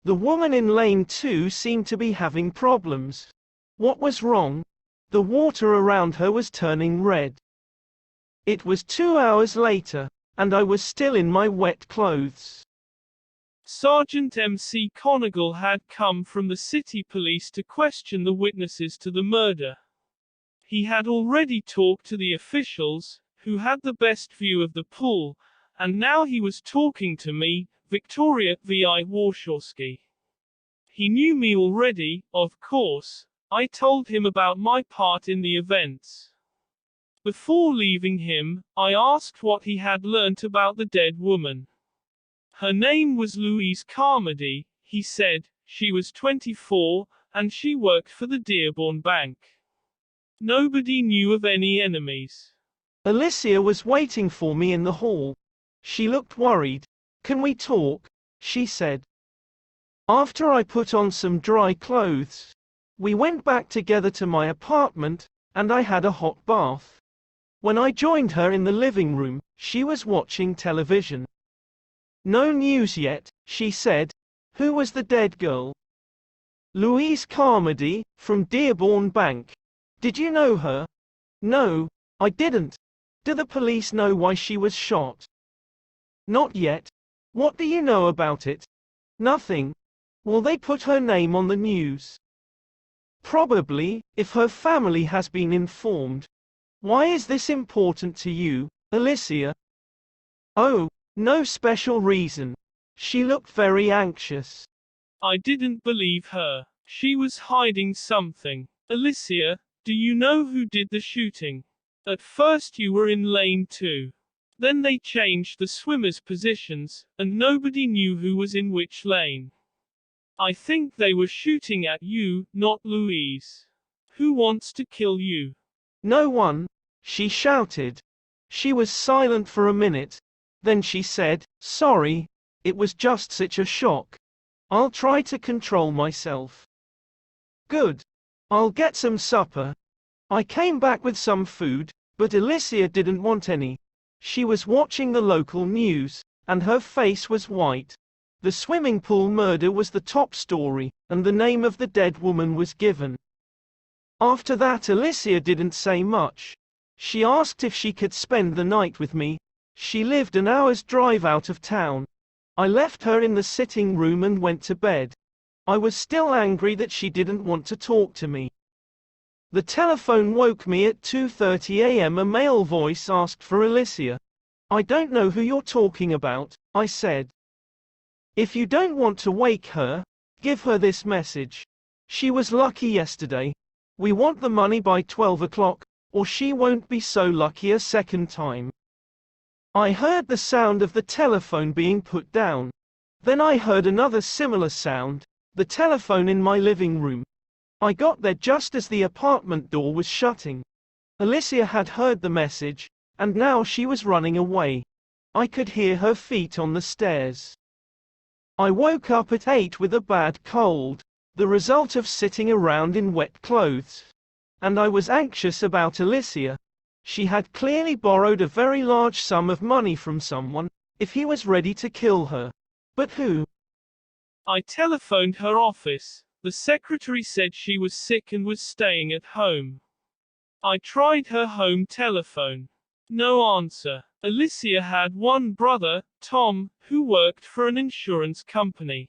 The woman in lane 2 seemed to be having problems. What was wrong? The water around her was turning red. It was 2 hours later, and I was still in my wet clothes. Sergeant MC Conigal had come from the city police to question the witnesses to the murder. He had already talked to the officials, who had the best view of the pool, and now he was talking to me, Victoria V.I. Warshawski. He knew me already, of course. I told him about my part in the events. Before leaving him, I asked what he had learnt about the dead woman. Her name was Louise Carmody, he said. She was 24, and she worked for the Dearborn Bank. Nobody knew of any enemies. Alicia was waiting for me in the hall. She looked worried. "Can we talk?" she said. After I put on some dry clothes, we went back together to my apartment, and I had a hot bath. When I joined her in the living room, she was watching television. "No news yet," she said. "Who was the dead girl?" "Louise Carmody, from Dearborn Bank. Did you know her?" "No, I didn't. Do the police know why she was shot?" "Not yet. What do you know about it?" "Nothing. Will they put her name on the news?" "Probably, if her family has been informed. Why is this important to you, Alicia?" "Oh, no special reason." She looked very anxious. I didn't believe her. She was hiding something. "Alicia, do you know who did the shooting? At first you were in lane 2. Then they changed the swimmers' positions, and nobody knew who was in which lane. I think they were shooting at you, not Louise. Who wants to kill you?" "No one," she shouted. She was silent for a minute. Then she said, "Sorry, it was just such a shock. I'll try to control myself." "Good. I'll get some supper." I came back with some food, but Alicia didn't want any. She was watching the local news, and her face was white. The swimming pool murder was the top story, and the name of the dead woman was given. After that, Alicia didn't say much. She asked if she could spend the night with me. She lived an hour's drive out of town. I left her in the sitting room and went to bed. I was still angry that she didn't want to talk to me. The telephone woke me at 2:30 a.m. A male voice asked for Alicia. "I don't know who you're talking about," I said. "If you don't want to wake her, give her this message. She was lucky yesterday. We want the money by 12 o'clock, or she won't be so lucky a second time." I heard the sound of the telephone being put down. Then I heard another similar sound, the telephone in my living room. I got there just as the apartment door was shutting. Alicia had heard the message, and now she was running away. I could hear her feet on the stairs. I woke up at 8 with a bad cold, the result of sitting around in wet clothes. And I was anxious about Alicia. She had clearly borrowed a very large sum of money from someone, if he was ready to kill her. But who? I telephoned her office. The secretary said she was sick and was staying at home. I tried her home telephone. No answer. Alicia had one brother, Tom, who worked for an insurance company.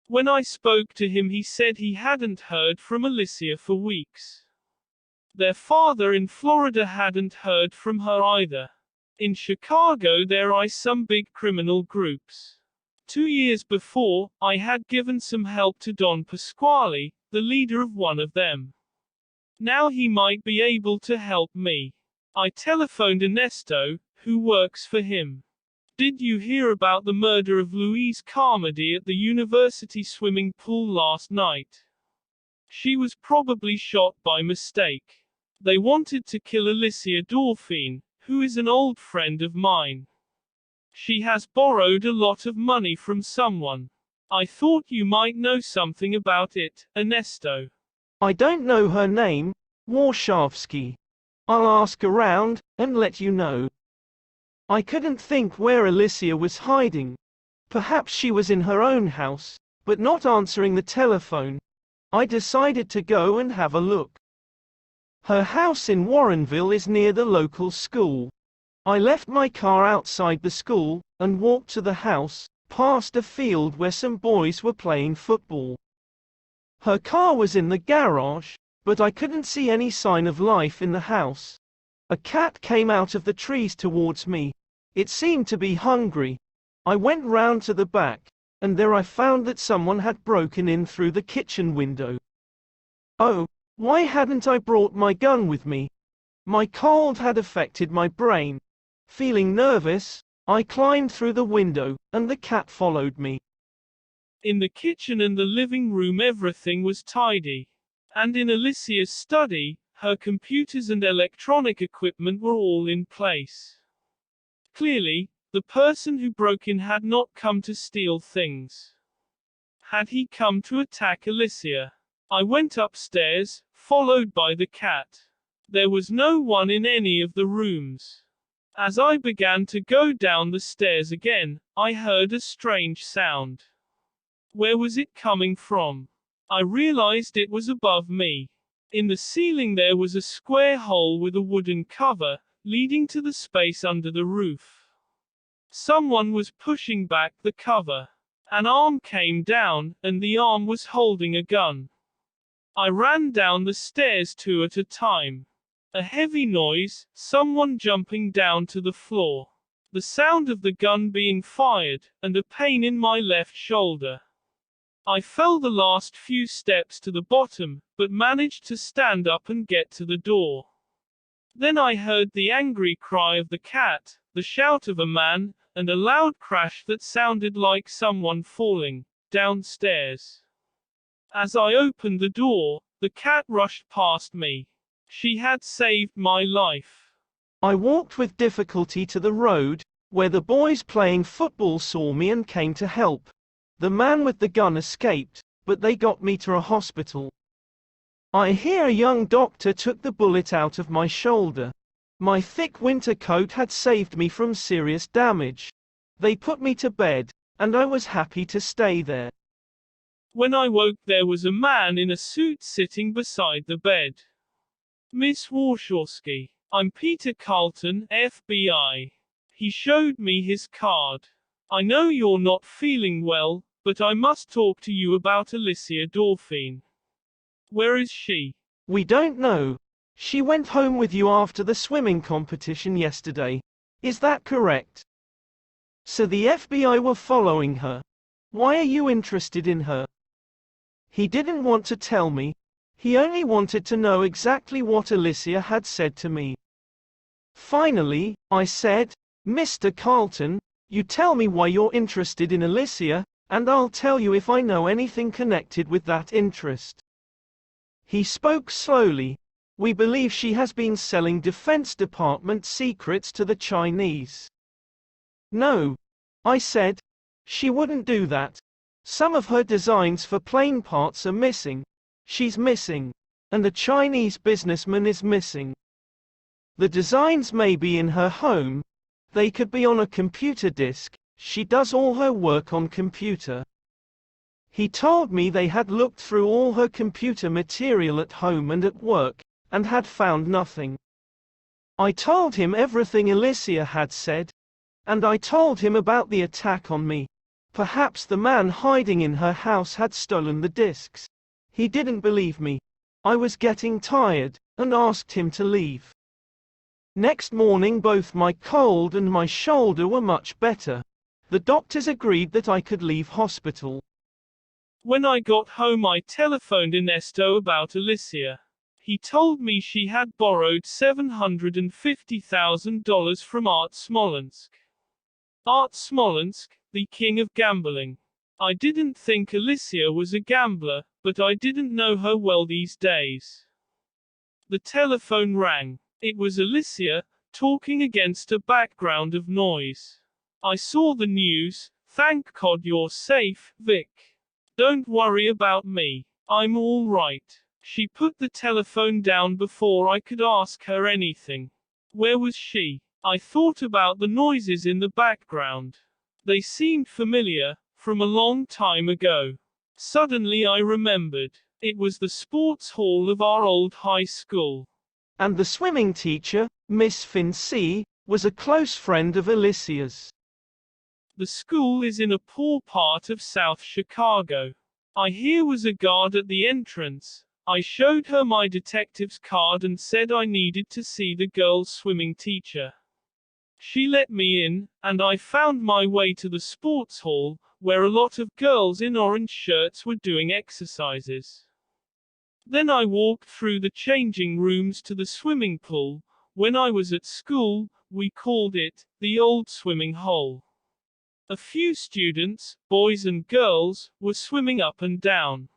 When I spoke to him, he said he hadn't heard from Alicia for weeks. Their father in Florida hadn't heard from her either. In Chicago there are some big criminal groups. 2 years before, I had given some help to Don Pasquale, the leader of one of them. Now he might be able to help me. I telephoned Ernesto, who works for him. "Did you hear about the murder of Louise Carmody at the university swimming pool last night? She was probably shot by mistake. They wanted to kill Alicia Dauphine, who is an old friend of mine. She has borrowed a lot of money from someone. I thought you might know something about it, Ernesto." "I don't know her name, Warshawski. I'll ask around, and let you know." I couldn't think where Alicia was hiding. Perhaps she was in her own house, but not answering the telephone. I decided to go and have a look. Her house in Warrenville is near the local school. I left my car outside the school, and walked to the house, past a field where some boys were playing football. Her car was in the garage, but I couldn't see any sign of life in the house. A cat came out of the trees towards me. It seemed to be hungry. I went round to the back, and there I found that someone had broken in through the kitchen window. Oh, why hadn't I brought my gun with me? My cold had affected my brain. Feeling nervous, I climbed through the window, and the cat followed me. In the kitchen and the living room everything was tidy. And in Alicia's study, her computers and electronic equipment were all in place. Clearly, the person who broke in had not come to steal things. Had he come to attack Alicia? I went upstairs, followed by the cat. There was no one in any of the rooms. As I began to go down the stairs again, I heard a strange sound. Where was it coming from? I realized it was above me. In the ceiling there was a square hole with a wooden cover, leading to the space under the roof. Someone was pushing back the cover. An arm came down, and the arm was holding a gun. I ran down the stairs two at a time. A heavy noise, someone jumping down to the floor. The sound of the gun being fired, and a pain in my left shoulder. I fell the last few steps to the bottom, but managed to stand up and get to the door. Then I heard the angry cry of the cat, the shout of a man, and a loud crash that sounded like someone falling downstairs. As I opened the door, the cat rushed past me. She had saved my life. I walked with difficulty to the road, where the boys playing football saw me and came to help. The man with the gun escaped, but they got me to a hospital. I hear a young doctor took the bullet out of my shoulder. My thick winter coat had saved me from serious damage. They put me to bed, and I was happy to stay there. When I woke, there was a man in a suit sitting beside the bed. Miss Warshawski, I'm Peter Carlton, FBI. He showed me his card. I know you're not feeling well, but I must talk to you about Alicia Dorfine. Where is she? We don't know. She went home with you after the swimming competition yesterday. Is that correct? So the FBI were following her. Why are you interested in her? He didn't want to tell me. He only wanted to know exactly what Alicia had said to me. Finally, I said, Mr. Carlton, you tell me why you're interested in Alicia, and I'll tell you if I know anything connected with that interest. He spoke slowly. We believe she has been selling Defense Department secrets to the Chinese. No, I said. She wouldn't do that. Some of her designs for plane parts are missing. She's missing. And the Chinese businessman is missing. The designs may be in her home. They could be on a computer disk. She does all her work on computer. He told me they had looked through all her computer material at home and at work, and had found nothing. I told him everything Alicia had said. And I told him about the attack on me. Perhaps the man hiding in her house had stolen the disks. He didn't believe me. I was getting tired, and asked him to leave. Next morning both my cold and my shoulder were much better. The doctors agreed that I could leave hospital. When I got home I telephoned Ernesto about Alicia. He told me she had borrowed $750,000 from Art Smolensk. Art Smolensk, the king of gambling. I didn't think Alicia was a gambler, but I didn't know her well these days. The telephone rang. It was Alicia, talking against a background of noise. I saw the news. Thank God you're safe, Vic. Don't worry about me. I'm all right. She put the telephone down before I could ask her anything. Where was she? I thought about the noises in the background. They seemed familiar, from a long time ago. Suddenly I remembered. It was the sports hall of our old high school. And the swimming teacher, Miss Fincy, was a close friend of Alicia's. The school is in a poor part of South Chicago. I hear was a guard at the entrance. I showed her my detective's card and said I needed to see the girls' swimming teacher. She let me in, and I found my way to the sports hall, where a lot of girls in orange shirts were doing exercises. Then I walked through the changing rooms to the swimming pool. When I was at school, we called it the old swimming hole. A few students, boys and girls, were swimming up and down.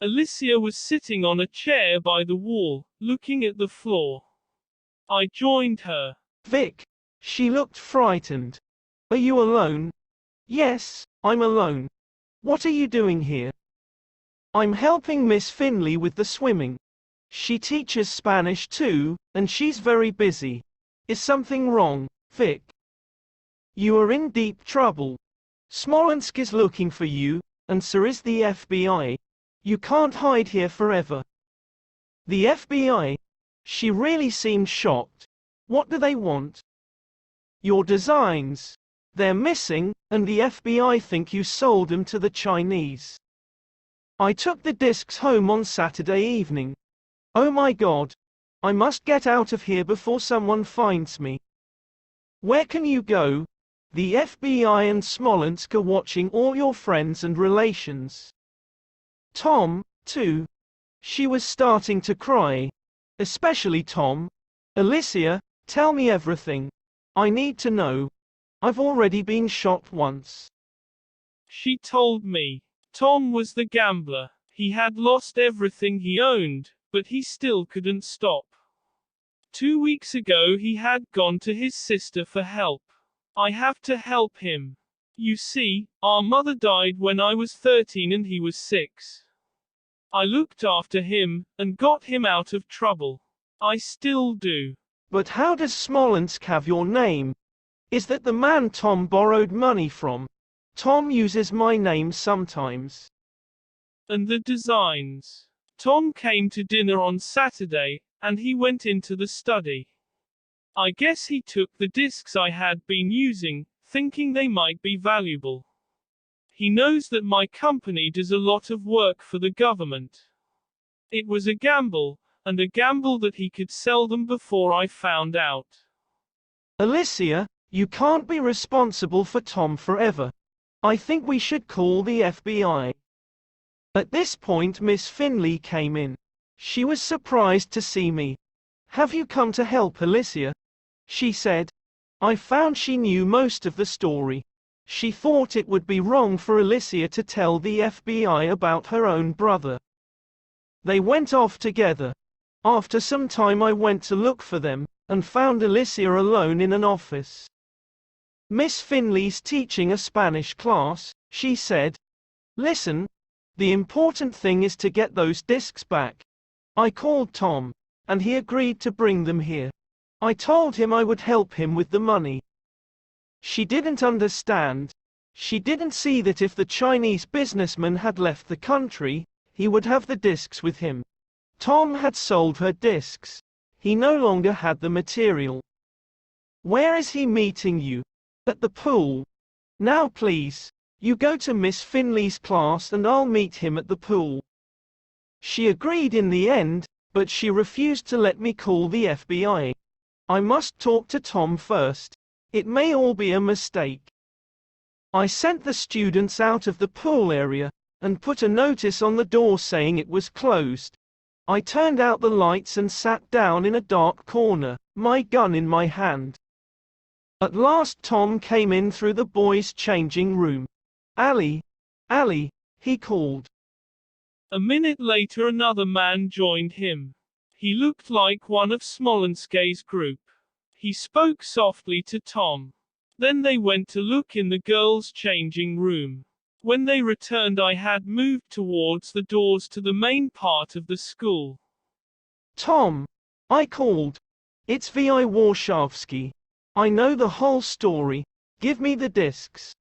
Alicia was sitting on a chair by the wall, looking at the floor. I joined her. Vic. She looked frightened. Are you alone? Yes, I'm alone. What are you doing here? I'm helping Miss Finley with the swimming. She teaches Spanish too, and she's very busy. Is something wrong, Vic? You are in deep trouble. Smolensk is looking for you, and so is the FBI. You can't hide here forever. The FBI? She really seemed shocked. What do they want? Your designs. They're missing, and the FBI think you sold them to the Chinese. I took the discs home on Saturday evening. Oh my God. I must get out of here before someone finds me. Where can you go? The FBI and Smolensk are watching all your friends and relations. Tom, too. She was starting to cry. Especially Tom. Alicia, tell me everything. I need to know. I've already been shot once. She told me. Tom was the gambler. He had lost everything he owned, but he still couldn't stop. 2 weeks ago he had gone to his sister for help. I have to help him. You see, our mother died when I was 13 and he was 6. I looked after him, and got him out of trouble. I still do. But how does Smolensk have your name? Is that the man Tom borrowed money from? Tom uses my name sometimes. And the designs. Tom came to dinner on Saturday, and he went into the study. I guess he took the discs I had been using, thinking they might be valuable. He knows that my company does a lot of work for the government. It was a gamble, and a gamble that he could sell them before I found out. Alicia, you can't be responsible for Tom forever. I think we should call the FBI. At this point Miss Finley came in. She was surprised to see me. Have you come to help Alicia? She said. I found she knew most of the story. She thought it would be wrong for Alicia to tell the FBI about her own brother. They went off together. After some time I went to look for them, and found Alicia alone in an office. Miss Finley's teaching a Spanish class, she said. Listen. The important thing is to get those discs back. I called Tom, and he agreed to bring them here. I told him I would help him with the money. She didn't understand. She didn't see that if the Chinese businessman had left the country, he would have the discs with him. Tom had sold her discs. He no longer had the material. Where is he meeting you? At the pool. Now please, you go to Miss Finley's class and I'll meet him at the pool. She agreed in the end, but she refused to let me call the FBI. I must talk to Tom first. It may all be a mistake. I sent the students out of the pool area, and put a notice on the door saying it was closed. I turned out the lights and sat down in a dark corner, my gun in my hand. At last Tom came in through the boys' changing room. Ali, he called. A minute later another man joined him. He looked like one of Smolensk's group. He spoke softly to Tom. Then they went to look in the girls' changing room. When they returned I had moved towards the doors to the main part of the school. Tom, I called. It's V.I. Warshawski. I know the whole story. Give me the discs.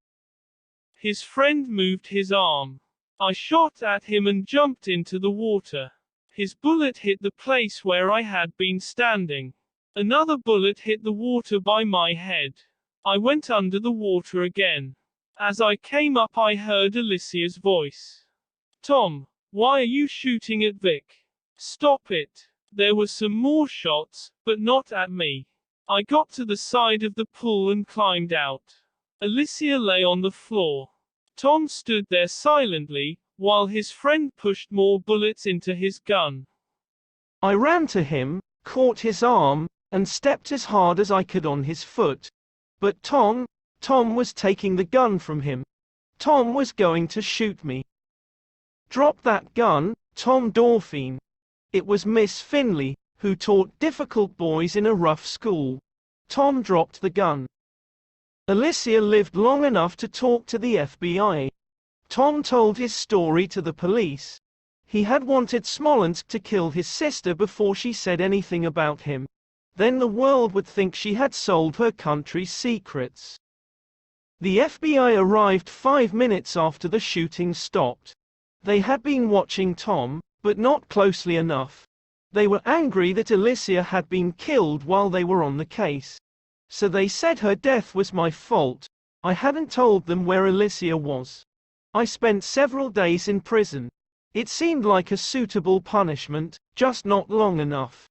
His friend moved his arm. I shot at him and jumped into the water. His bullet hit the place where I had been standing. Another bullet hit the water by my head. I went under the water again. As I came up, I heard Alicia's voice. Tom, why are you shooting at Vic? Stop it. There were some more shots, but not at me. I got to the side of the pool and climbed out. Alicia lay on the floor. Tom stood there silently, while his friend pushed more bullets into his gun. I ran to him, caught his arm, and stepped as hard as I could on his foot. But Tom was taking the gun from him. Tom was going to shoot me. Drop that gun, Tom Dorfine. It was Miss Finley, who taught difficult boys in a rough school. Tom dropped the gun. Alicia lived long enough to talk to the FBI. Tom told his story to the police. He had wanted Smolensk to kill his sister before she said anything about him. Then the world would think she had sold her country's secrets. The FBI arrived 5 minutes after the shooting stopped. They had been watching Tom, but not closely enough. They were angry that Alicia had been killed while they were on the case. So they said her death was my fault. I hadn't told them where Alicia was. I spent several days in prison. It seemed like a suitable punishment, just not long enough.